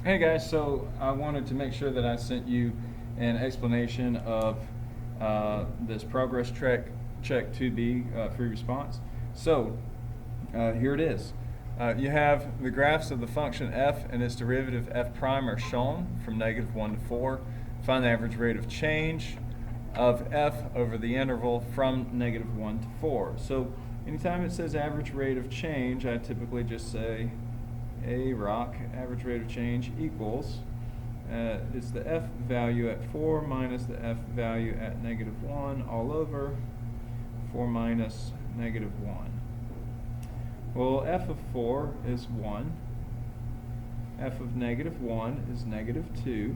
Hey guys, so I wanted to make sure that I sent you an explanation of this progress check 2B free response. So here it is. You have the graphs of the function f and its derivative f prime are shown from -1 to 4. Find the average rate of change of f over the interval from -1 to 4. So anytime it says average rate of change, I typically just say average rate of change equals, it's the f value at 4 minus the f value at -1 all over 4 minus -1. Well, f of 4 is 1. F of -1 is -2.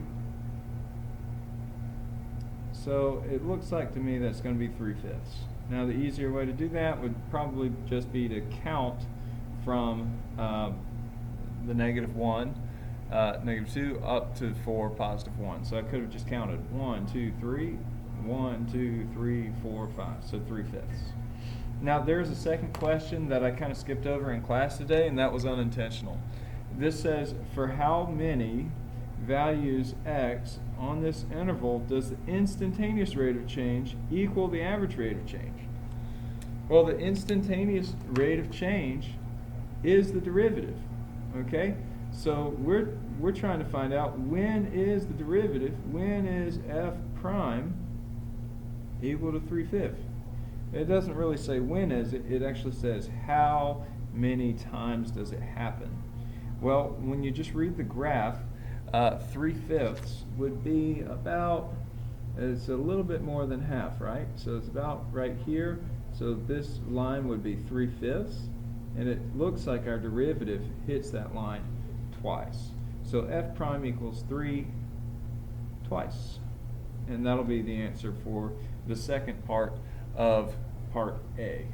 So it looks like to me that's going to be 3/5. Now the easier way to do that would probably just be to count from the -1, -2 up to 4, +1. So I could have just counted 1, 2, 3, 1, 2, 3, 4, 5. So 3/5. Now there's a second question that I kind of skipped over in class today, and that was unintentional. This says, for how many values x on this interval does the instantaneous rate of change equal the average rate of change? Well, the instantaneous rate of change is the derivative. Okay, so we're trying to find out when is the derivative, when is f prime equal to 3/5. It doesn't really say when is it, it actually says how many times does it happen. Well, when you just read the graph, 3/5 would be about, it's a little bit more than half, right? So it's about right here. So this line would be 3/5. And it looks like our derivative hits that line twice. So f prime equals 3 twice. And that'll be the answer for the second part of part A.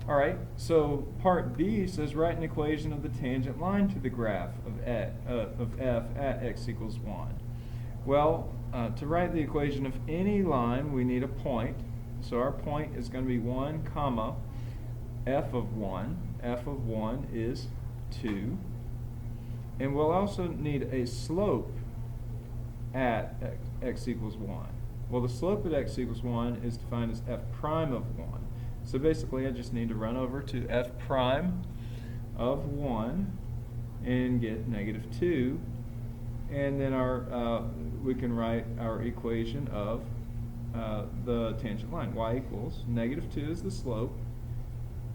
All right, so part B says write an equation of the tangent line to the graph of f at x equals 1. Well, to write the equation of any line, we need a point. So our point is going to be 1 comma f of 1. F of 1 is 2. And we'll also need a slope at x equals 1. Well, the slope at x equals 1 is defined as f prime of 1. So basically, I just need to run over to f prime of 1 and get -2. And then we can write our equation of the tangent line. Y equals -2 is the slope,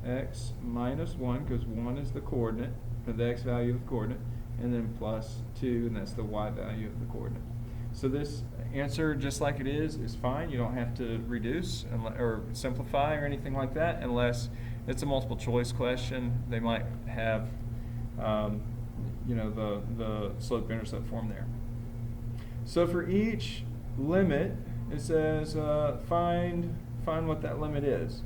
x minus 1, because 1 is the coordinate, or the x value of the coordinate, and then plus 2, and that's the y value of the coordinate. So this answer, just like it is fine. You don't have to reduce or simplify or anything like that unless it's a multiple choice question. They might have the slope-intercept form there. So for each limit, it says find what that limit is.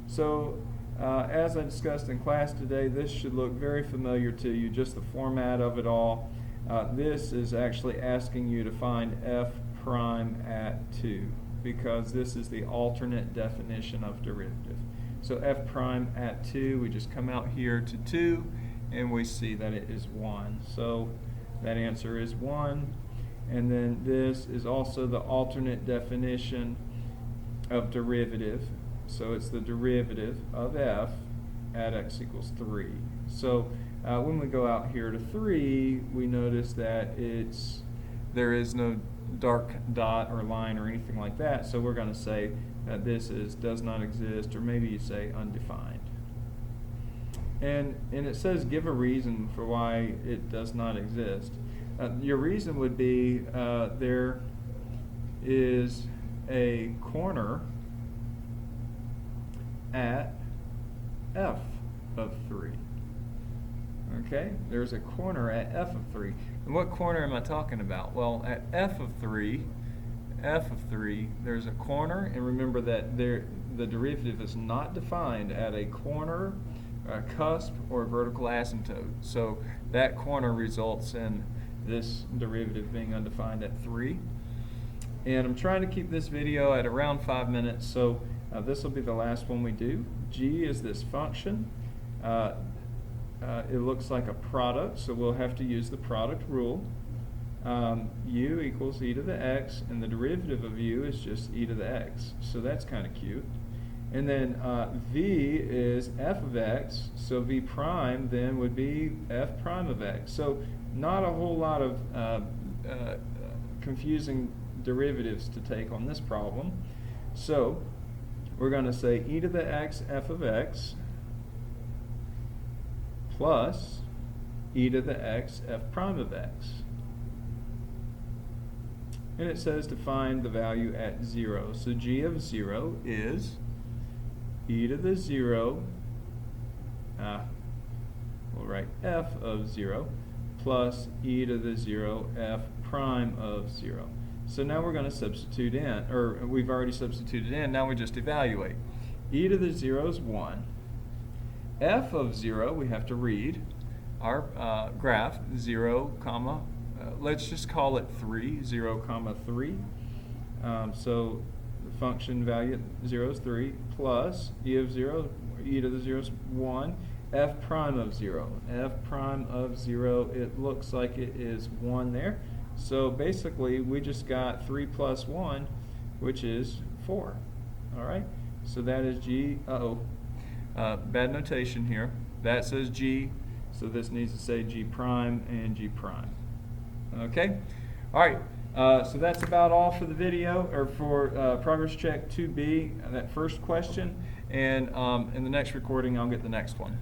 So as I discussed in class today, this should look very familiar to you, just the format of it all. This is actually asking you to find f prime at 2, because this is the alternate definition of derivative. So f prime at 2, we just come out here to 2, and we see that it is 1. So that answer is 1. And then this is also the alternate definition of derivative. So it's the derivative of f at x equals 3. So when we go out here to 3, we notice that there is no dark dot or line or anything like that. So we're going to say that this does not exist, or maybe you say undefined. And it says give a reason for why it does not exist. Your reason would be there is a corner at f of 3. Okay, there's a corner at f of 3. And what corner am I talking about? Well, at f of 3, there's a corner, and remember that the derivative is not defined at a corner, a cusp, or a vertical asymptote. So that corner results in this derivative being undefined at 3. And I'm trying to keep this video at around 5 minutes, so this will be the last one we do. G is this function. It looks like a product, so we'll have to use the product rule. u equals e to the x, and the derivative of u is just e to the x. So that's kind of cute. And then v is f of x, so v prime then would be f prime of x. So not a whole lot of confusing derivatives to take on this problem. So we're going to say e to the x f of x plus e to the x f prime of x. And it says to find the value at 0. So g of 0 is e to the 0, we'll write f of 0, plus e to the 0 f prime of 0. So now we're going to substitute in, or we've already substituted in, now we just evaluate. E to the 0 is 1. F of 0, we have to read our graph, 0, comma, let's just call it 3, 0, comma 3. So the function value at 0 is 3, plus e of 0, e to the 0 is 1, f prime of 0. F prime of 0, it looks like it is 1 there. So basically, we just got 3 plus 1, which is 4. All right? So that is G. Bad notation here. That says G, so this needs to say G prime and G prime. Okay? All right. So that's about all for the video, or for progress check 2B, that first question. And in the next recording, I'll get the next one.